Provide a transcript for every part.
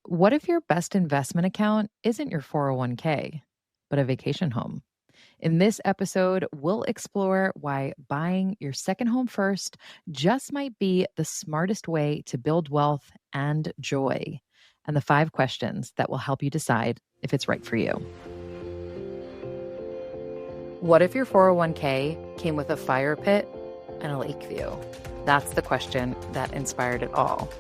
What if your best investment account isn't your 401k, but a vacation home? In this episode, we'll explore why buying your second home first just might be the smartest way to build wealth and joy, and the 5 questions that will help you decide if it's right for you. What if your 401k came with a fire pit and a lake view? That's the question that inspired it all.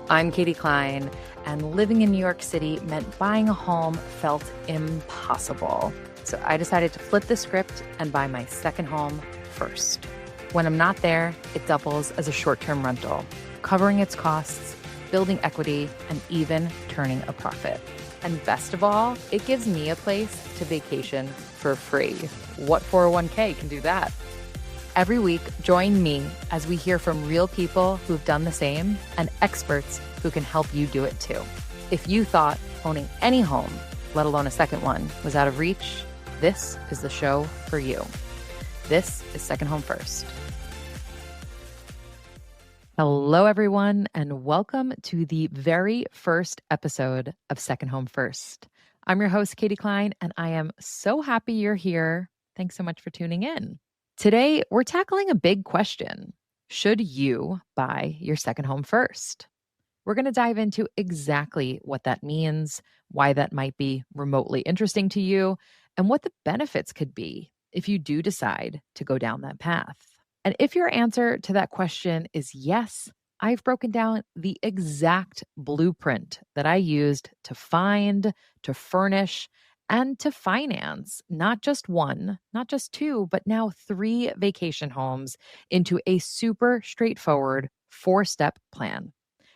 I'm Katie Cline, and living in New York City meant buying a home felt impossible. So I decided to flip the script and buy my second home first. When I'm not there, it doubles as a short-term rental, covering its costs, building equity, and even turning a profit. And best of all, it gives me a place to vacation for free. What 401k can do that? Every week, join me as we hear from real people who've done the same and experts who can help you do it too. If you thought owning any home, let alone a second one, was out of reach, this is the show for you. This is Second Home First. Hello, everyone, and welcome to the very first episode of Second Home First. I'm your host, Katie Cline, and I am so happy you're here. Thanks so much for tuning in. Today, we're tackling a big question. Should you buy your second home first? We're going to dive into exactly what that means, why that might be remotely interesting to you, and what the benefits could be if you do decide to go down that path. And if your answer to that question is yes, I've broken down the exact blueprint that I used to find, to furnish, and to finance not just one, not just two, but now 3 vacation homes into a super straightforward 4-step plan.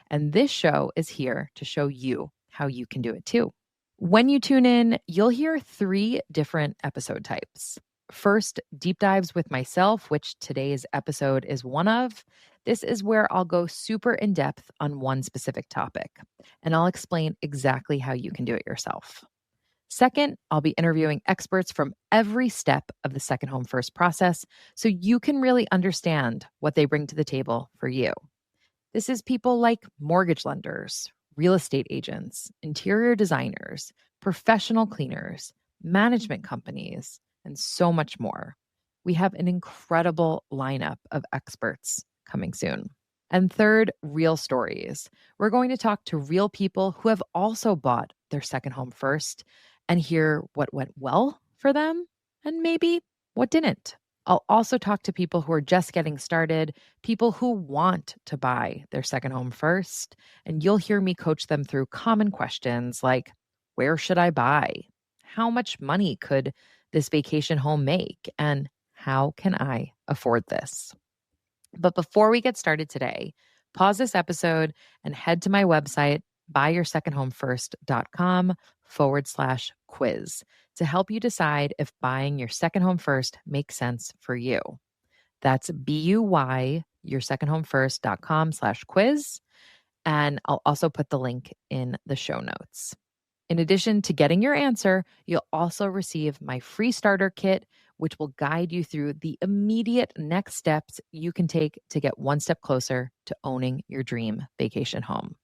And this show is here to show you how you can do it too. When you tune in, you'll hear 3 different episode types. First, deep dives with myself, which today's episode is one of. This is where I'll go super in depth on one specific topic, and I'll explain exactly how you can do it yourself. Second, I'll be interviewing experts from every step of the second home first process so you can really understand what they bring to the table for you. This is people like mortgage lenders, real estate agents, interior designers, professional cleaners, management companies, and so much more. We have an incredible lineup of experts coming soon. And third, real stories. We're going to talk to real people who have also bought their second home first and hear what went well for them and maybe what didn't. I'll also talk to people who are just getting started, people who want to buy their second home first, and you'll hear me coach them through common questions like, where should I buy? How much money could this vacation home make? And how can I afford this? But before we get started today, pause this episode and head to my website, buyyoursecondhomefirst.com/quiz to help you decide if buying your second home first makes sense for you. That's buyyoursecondhomefirst.com/quiz. And I'll also put the link in the show notes. In addition to getting your answer, you'll also receive my free starter kit, which will guide you through the immediate next steps you can take to get one step closer to owning your dream vacation home.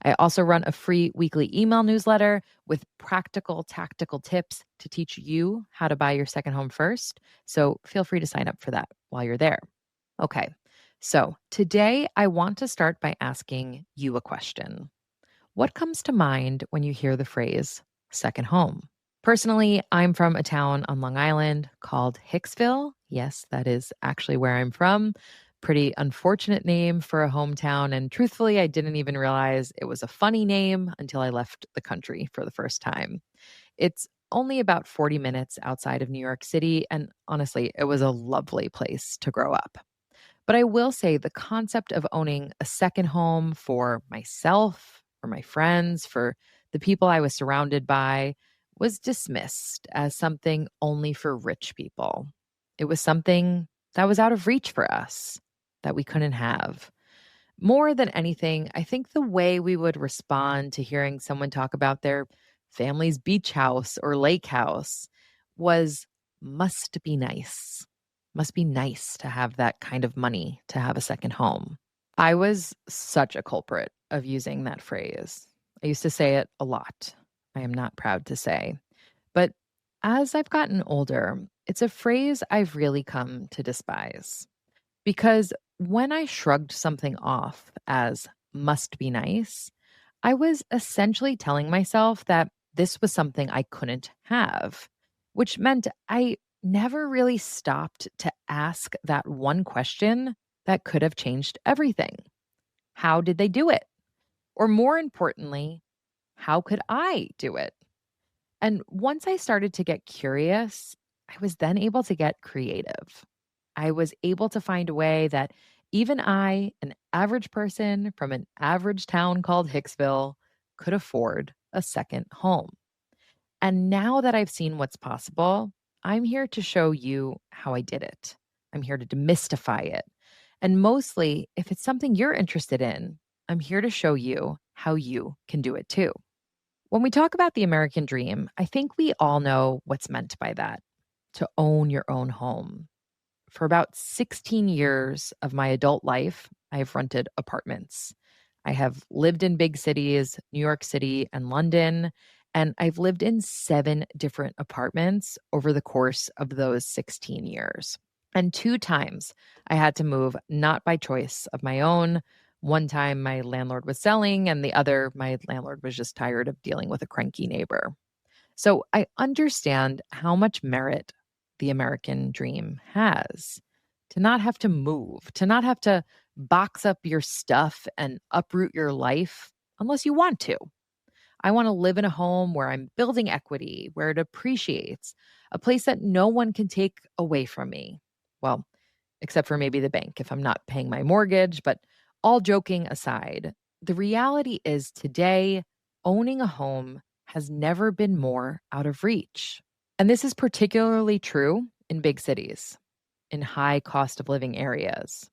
I also run a free weekly email newsletter with practical, tactical tips to teach you how to buy your second home first. So feel free to sign up for that while you're there. Okay, so today I want to start by asking you a question. What comes to mind when you hear the phrase second home? Personally, I'm from a town on Long Island called Hicksville. Yes, that is actually where I'm from. Pretty unfortunate name for a hometown. And truthfully, I didn't even realize it was a funny name until I left the country for the first time. It's only about 40 minutes outside of New York City. And honestly, it was a lovely place to grow up. But I will say the concept of owning a second home for myself, for my friends, for the people I was surrounded by was dismissed as something only for rich people. It was something that was out of reach for us, that we couldn't have. More than anything, I think the way we would respond to hearing someone talk about their family's beach house or lake house was must be nice. Must be nice to have that kind of money to have a second home. I was such a culprit of using that phrase. I used to say it a lot. I am not proud to say. But as I've gotten older, it's a phrase I've really come to despise. Because when I shrugged something off as must be nice, I was essentially telling myself that this was something I couldn't have, which meant I never really stopped to ask that one question that could have changed everything. How did they do it? Or more importantly, how could I do it? And once I started to get curious, I was then able to get creative. I was able to find a way that even I, an average person from an average town called Hicksville, could afford a second home. And now that I've seen what's possible, I'm here to show you how I did it. I'm here to demystify it. And mostly, if it's something you're interested in, I'm here to show you how you can do it too. When we talk about the American dream, I think we all know what's meant by that: to own your own home. For about 16 years of my adult life, I have rented apartments. I have lived in big cities, New York City and London, and I've lived in 7 different apartments over the course of those 16 years. And 2 times I had to move not by choice of my own. One time my landlord was selling, and the other, my landlord was just tired of dealing with a cranky neighbor. So I understand how much merit the American dream has: to not have to move, to not have to box up your stuff and uproot your life unless you want to. I want to live in a home where I'm building equity, where it appreciates, a place that no one can take away from me. Well, except for maybe the bank if I'm not paying my mortgage. But all joking aside, the reality is today, owning a home has never been more out of reach. And this is particularly true in big cities, in high cost of living areas.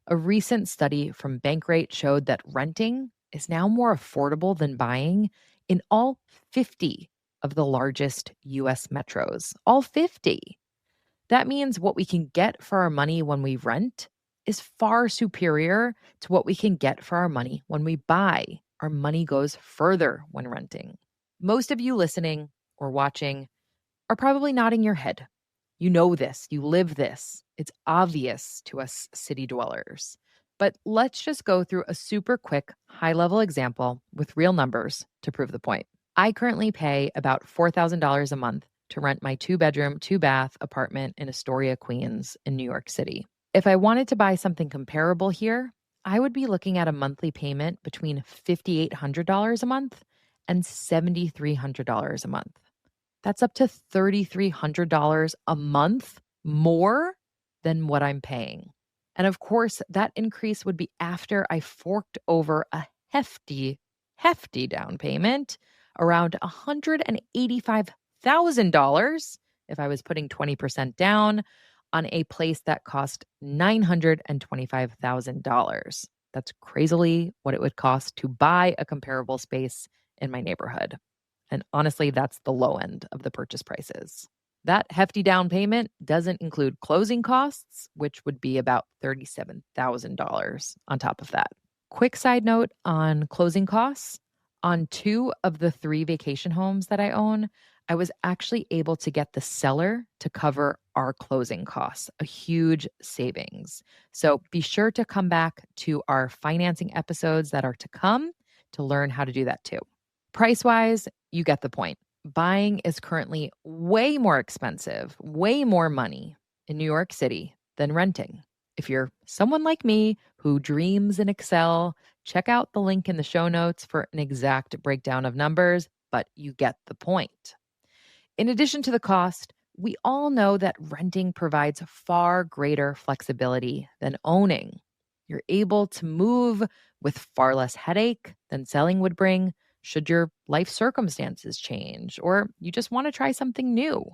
A recent study from Bankrate showed that renting is now more affordable than buying in all 50 of the largest US metros. All 50. That means what we can get for our money when we rent is far superior to what we can get for our money when we buy. Our money goes further when renting. Most of you listening or watching are probably nodding your head. You know this, you live this. It's obvious to us city dwellers. But let's just go through a super quick, high level example with real numbers to prove the point. I currently pay about $4,000 a month to rent my 2-bedroom, 2-bath apartment in Astoria, Queens, in New York City. If I wanted to buy something comparable here, I would be looking at a monthly payment between $5,800 a month and $7,300 a month. That's up to $3,300 a month more than what I'm paying. And of course, that increase would be after I forked over a hefty down payment, around $185,000 if I was putting 20% down on a place that cost $925,000. That's crazily what it would cost to buy a comparable space in my neighborhood. And honestly, that's the low end of the purchase prices. That hefty down payment doesn't include closing costs, which would be about $37,000 on top of that. Quick side note on closing costs. On 2 of the 3 vacation homes that I own, I was actually able to get the seller to cover our closing costs, a huge savings. So be sure to come back to our financing episodes that are to come to learn how to do that too. Price-wise, you get the point. Buying is currently way more expensive, way more money in New York City than renting. If you're someone like me who dreams in Excel, check out the link in the show notes for an exact breakdown of numbers, but you get the point. In addition to the cost, we all know that renting provides far greater flexibility than owning. You're able to move with far less headache than selling would bring should your life circumstances change or you just want to try something new.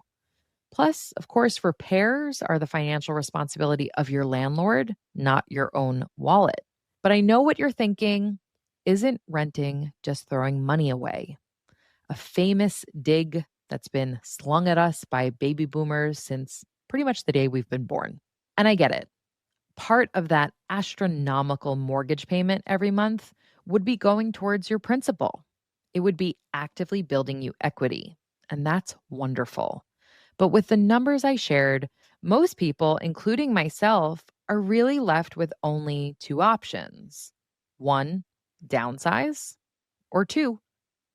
Plus, of course, repairs are the financial responsibility of your landlord, not your own wallet. But I know what you're thinking. Isn't renting just throwing money away? A famous dig that's been slung at us by baby boomers since pretty much the day we've been born. And I get it. Part of that astronomical mortgage payment every month would be going towards your principal. It would be actively building you equity, and that's wonderful. But with the numbers I shared, most people, including myself, are really left with only two options. One, downsize, or two,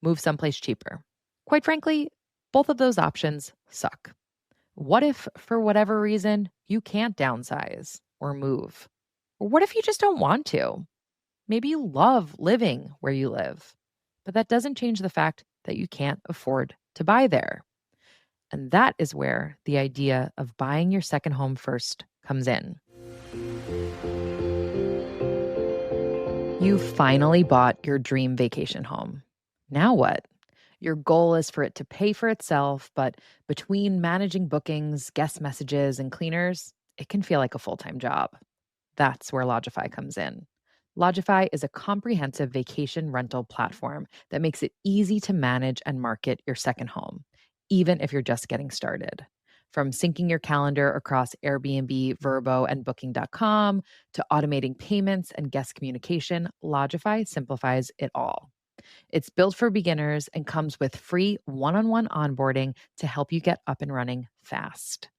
move someplace cheaper. Quite frankly, both of those options suck. What if, for whatever reason, you can't downsize or move? Or what if you just don't want to? Maybe you love living where you live, but that doesn't change the fact that you can't afford to buy there. And that is where the idea of buying your second home first comes in. You finally bought your dream vacation home. Now what? Your goal is for it to pay for itself, but between managing bookings, guest messages, and cleaners, it can feel like a full-time job. That's where Lodgify comes in. Lodgify is a comprehensive vacation rental platform that makes it easy to manage and market your second home, even if you're just getting started. From syncing your calendar across Airbnb, Vrbo, and Booking.com to automating payments and guest communication, Lodgify simplifies it all. It's built for beginners and comes with free one-on-one onboarding to help you get up and running fast.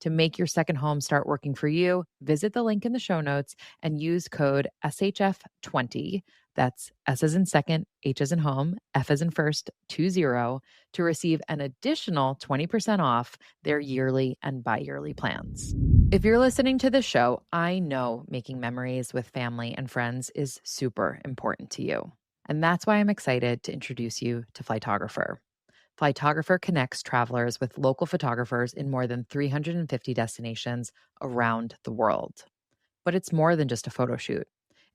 To make your second home start working for you, visit the link in the show notes and use code SHF20, that's S as in second, H as in home, F as in first, 20, to receive an additional 20% off their yearly and bi-yearly plans. If you're listening to this show, I know making memories with family and friends is super important to you. And that's why I'm excited to introduce you to Flightographer. Flightographer connects travelers with local photographers in more than 350 destinations around the world. But it's more than just a photo shoot.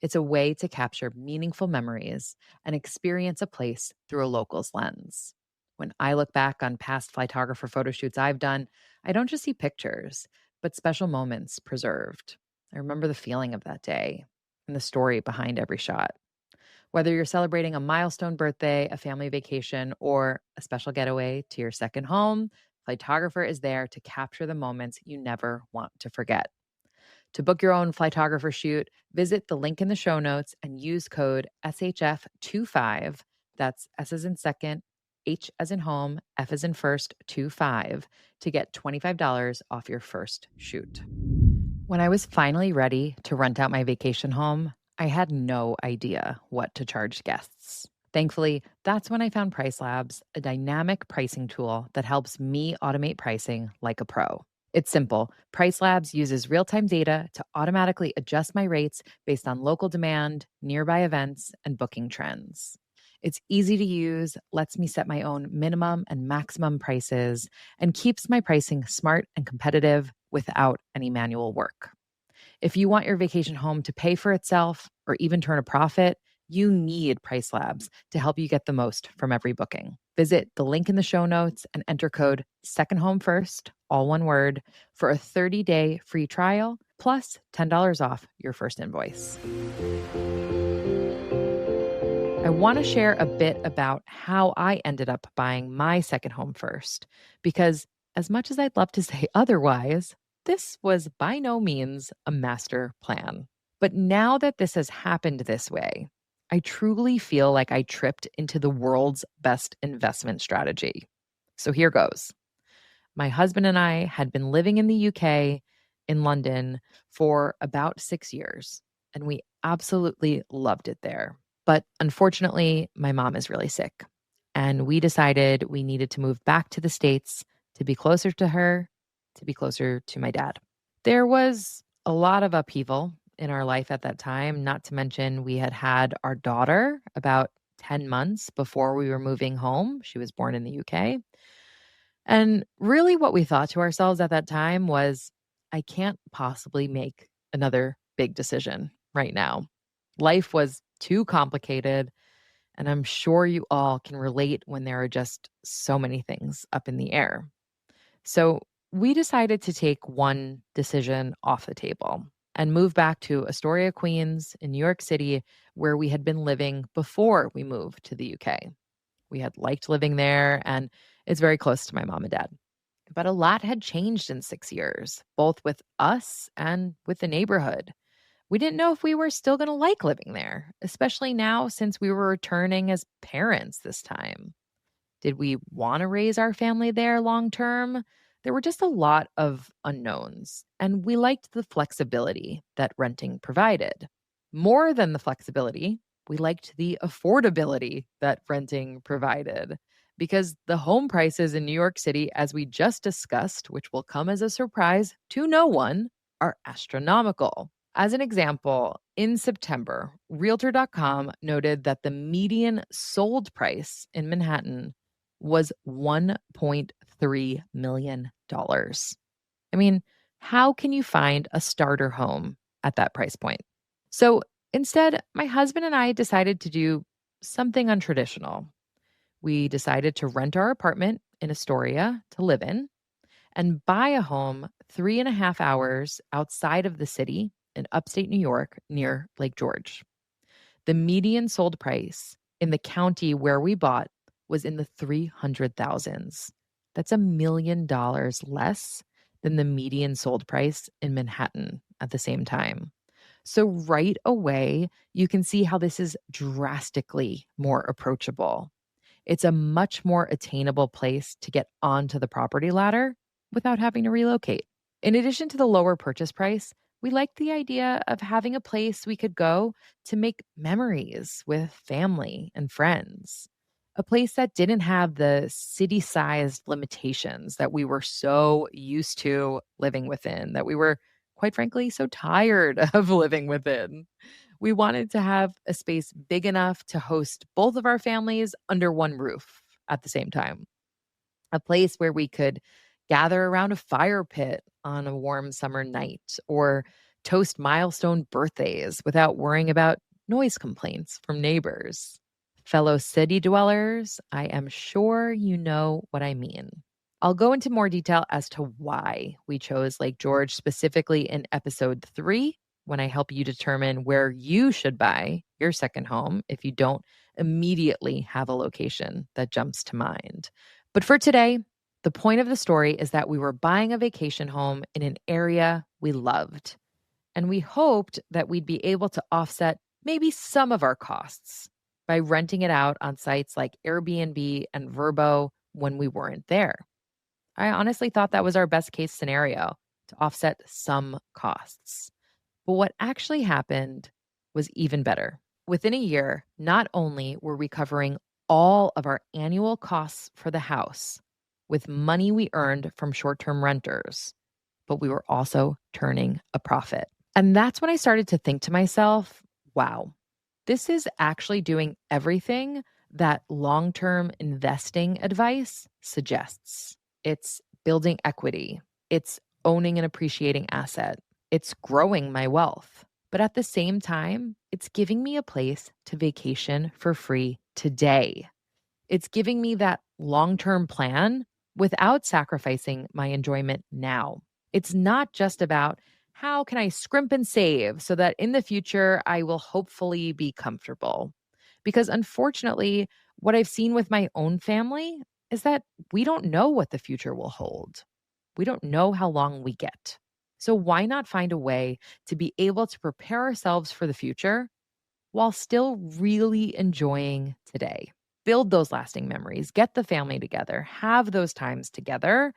It's a way to capture meaningful memories and experience a place through a local's lens. When I look back on past Flightographer photo shoots I've done, I don't just see pictures, but special moments preserved. I remember the feeling of that day and the story behind every shot. Whether you're celebrating a milestone birthday, a family vacation, or a special getaway to your second home, Flightographer is there to capture the moments you never want to forget. To book your own Flightographer shoot, visit the link in the show notes and use code SHF25, that's S as in second, H as in home, F as in first, 25, to get $25 off your first shoot. When I was finally ready to rent out my vacation home, I had no idea what to charge guests. Thankfully, that's when I found Price Labs, a dynamic pricing tool that helps me automate pricing like a pro. It's simple. Price Labs uses real-time data to automatically adjust my rates based on local demand, nearby events, and booking trends. It's easy to use, lets me set my own minimum and maximum prices, and keeps my pricing smart and competitive without any manual work. If you want your vacation home to pay for itself or even turn a profit, you need Price Labs to help you get the most from every booking. Visit the link in the show notes and enter code SECONDHOMEFIRST, all one word, for a 30-day free trial plus $10 off your first invoice. I want to share a bit about how I ended up buying my second home first, because as much as I'd love to say otherwise, this was by no means a master plan. But now that this has happened this way, I truly feel like I tripped into the world's best investment strategy. So here goes. My husband and I had been living in the UK, in London, for about 6 years, and we absolutely loved it there. But unfortunately, my mom is really sick, and we decided we needed to move back to the States to be closer to her, to be closer to my dad. There was a lot of upheaval in our life at that time, not to mention we had had our daughter about 10 months before we were moving home. She was born in the UK. And really what we thought to ourselves at that time was, I can't possibly make another big decision right now. Life was too complicated, and I'm sure you all can relate when there are just so many things up in the air. So we decided to take one decision off the table and move back to Astoria, Queens in New York City, where we had been living before we moved to the UK. We had liked living there, and it's very close to my mom and dad. But a lot had changed in 6 years, both with us and with the neighborhood. We didn't know if we were still going to like living there, especially now since we were returning as parents this time. Did we want to raise our family there long term? There were just a lot of unknowns, and we liked the flexibility that renting provided. More than the flexibility, we liked the affordability that renting provided. Because the home prices in New York City, as we just discussed, which will come as a surprise to no one, are astronomical. As an example, in September, Realtor.com noted that the median sold price in Manhattan was $1.3 million. I mean, how can you find a starter home at that price point? So instead, my husband and I decided to do something untraditional. We decided to rent our apartment in Astoria to live in and buy a home 3.5 hours outside of the city in upstate New York near Lake George. The median sold price in the county where we bought was in the 300,000s. That's $1 million less than the median sold price in Manhattan at the same time. So right away, you can see how this is drastically more approachable. It's a much more attainable place to get onto the property ladder without having to relocate. In addition to the lower purchase price, we liked the idea of having a place we could go to make memories with family and friends. A place that didn't have the city sized limitations that we were so used to living within, that we were, quite frankly, so tired of living within. We wanted to have a space big enough to host both of our families under one roof at the same time. A place where we could gather around a fire pit on a warm summer night or toast milestone birthdays without worrying about noise complaints from neighbors. Fellow city dwellers, I am sure you know what I mean. I'll go into more detail as to why we chose Lake George specifically in episode 3 when I help you determine where you should buy your second home if you don't immediately have a location that jumps to mind. But for today, the point of the story is that we were buying a vacation home in an area we loved, and we hoped that we'd be able to offset maybe some of our costs by renting it out on sites like Airbnb and Vrbo when we weren't there. I honestly thought that was our best case scenario, to offset some costs. But what actually happened was even better. Within a year, not only were we covering all of our annual costs for the house with money we earned from short-term renters, but we were also turning a profit. And that's when I started to think to myself, wow, this is actually doing everything that long-term investing advice suggests. It's building equity. It's owning an appreciating asset. It's growing my wealth. But at the same time, it's giving me a place to vacation for free today. It's giving me that long-term plan without sacrificing my enjoyment now. It's not just about how can I scrimp and save so that in the future I will hopefully be comfortable. Because unfortunately, what I've seen with my own family is that we don't know what the future will hold. We don't know how long we get. So why not find a way to be able to prepare ourselves for the future while still really enjoying today? Build those lasting memories, get the family together, have those times together,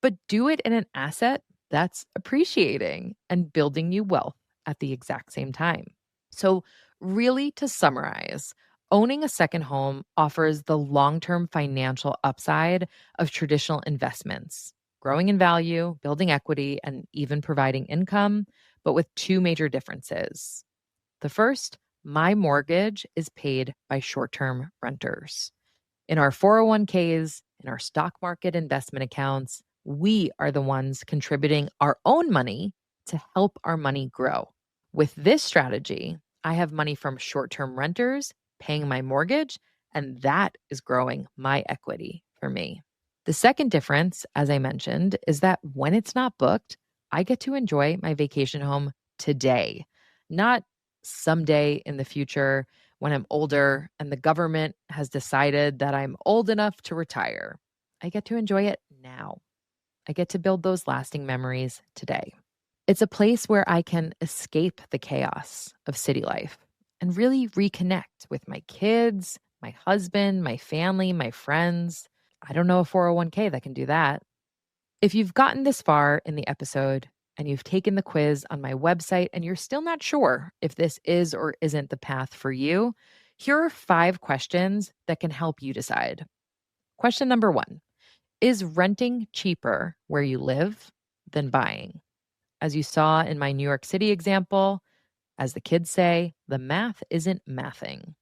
but do it in an asset that's appreciating and building you wealth at the exact same time. So, really, to summarize, owning a second home offers the long-term financial upside of traditional investments, growing in value, building equity, and even providing income, but with two major differences. The first, my mortgage is paid by short-term renters. In our 401ks, in our stock market investment accounts, we are the ones contributing our own money to help our money grow. With this strategy, I have money from short-term renters paying my mortgage, and that is growing my equity for me. The second difference, as I mentioned, is that when it's not booked, I get to enjoy my vacation home today, not someday in the future when I'm older and the government has decided that I'm old enough to retire. I get to enjoy it now. I get to build those lasting memories today. It's a place where I can escape the chaos of city life and really reconnect with my kids, my husband, my family, my friends. I don't know a 401k that can do that. If you've gotten this far in the episode and you've taken the quiz on my website and you're still not sure if this is or isn't the path for you, here are 5 questions that can help you decide. Question number 1, is renting cheaper where you live than buying? As you saw in my New York City example, as the kids say, the math isn't mathing.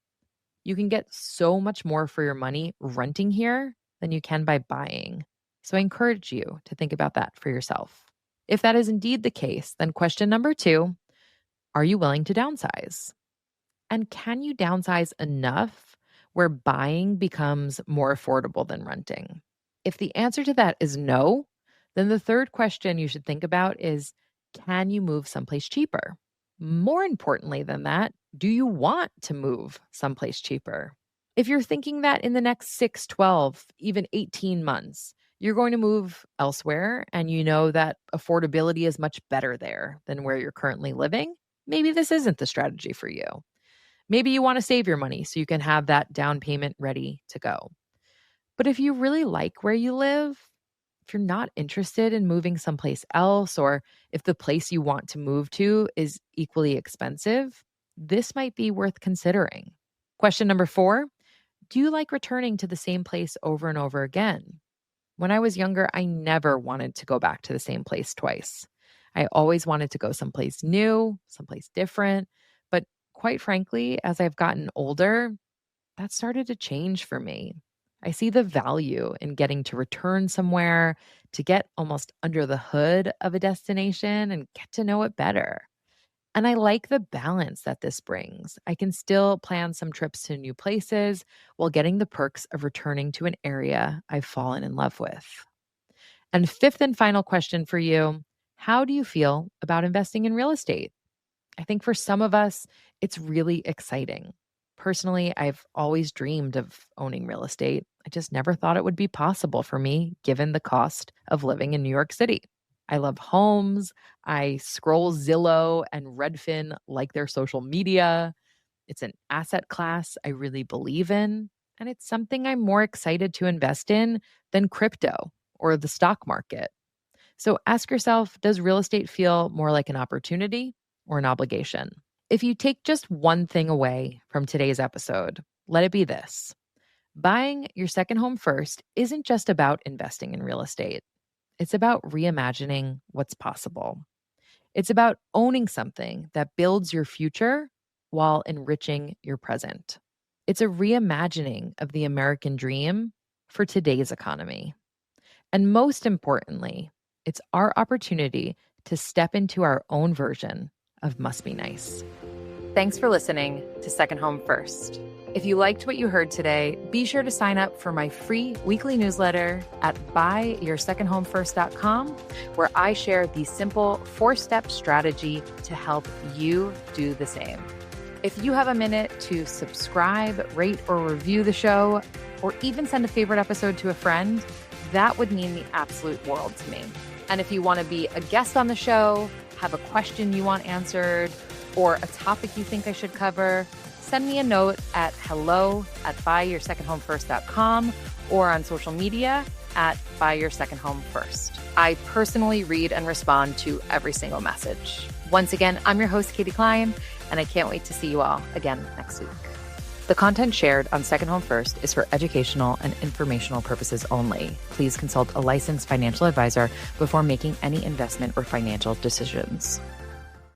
You can get so much more for your money renting here than you can by buying. So I encourage you to think about that for yourself. If that is indeed the case, then question number 2, are you willing to downsize? And can you downsize enough where buying becomes more affordable than renting? If the answer to that is no, then the third question you should think about is, can you move someplace cheaper? More importantly than that, do you want to move someplace cheaper? If you're thinking that in the next 6, 12, even 18 months, you're going to move elsewhere and you know that affordability is much better there than where you're currently living, maybe this isn't the strategy for you. Maybe you want to save your money so you can have that down payment ready to go. But if you really like where you live, if you're not interested in moving someplace else, or if the place you want to move to is equally expensive, this might be worth considering. Question number 4, do you like returning to the same place over and over again? When I was younger, I never wanted to go back to the same place twice. I always wanted to go someplace new, someplace different. But quite frankly, as I've gotten older, that started to change for me. I see the value in getting to return somewhere, to get almost under the hood of a destination and get to know it better. And I like the balance that this brings. I can still plan some trips to new places while getting the perks of returning to an area I've fallen in love with. And 5th and final question for you, how do you feel about investing in real estate? I think for some of us, it's really exciting. Personally, I've always dreamed of owning real estate. I just never thought it would be possible for me given the cost of living in New York City. I love homes. I scroll Zillow and Redfin like their social media. It's an asset class I really believe in, and it's something I'm more excited to invest in than crypto or the stock market. So ask yourself, does real estate feel more like an opportunity or an obligation? If you take just one thing away from today's episode, let it be this. Buying your second home first isn't just about investing in real estate. It's about reimagining what's possible. It's about owning something that builds your future while enriching your present. It's a reimagining of the American dream for today's economy. And most importantly, it's our opportunity to step into our own version of must be nice. Thanks for listening to Second Home First. If you liked what you heard today, be sure to sign up for my free weekly newsletter at buyyoursecondhomefirst.com, where I share the simple 4-step strategy to help you do the same. If you have a minute to subscribe, rate, or review the show, or even send a favorite episode to a friend, that would mean the absolute world to me. And if you want to be a guest on the show, have a question you want answered, or a topic you think I should cover, send me a note at hello@buyyoursecondhomefirst.com or on social media at buyyoursecondhomefirst. I personally read and respond to every single message. Once again, I'm your host, Katie Cline, and I can't wait to see you all again next week. The content shared on Second Home First is for educational and informational purposes only. Please consult a licensed financial advisor before making any investment or financial decisions.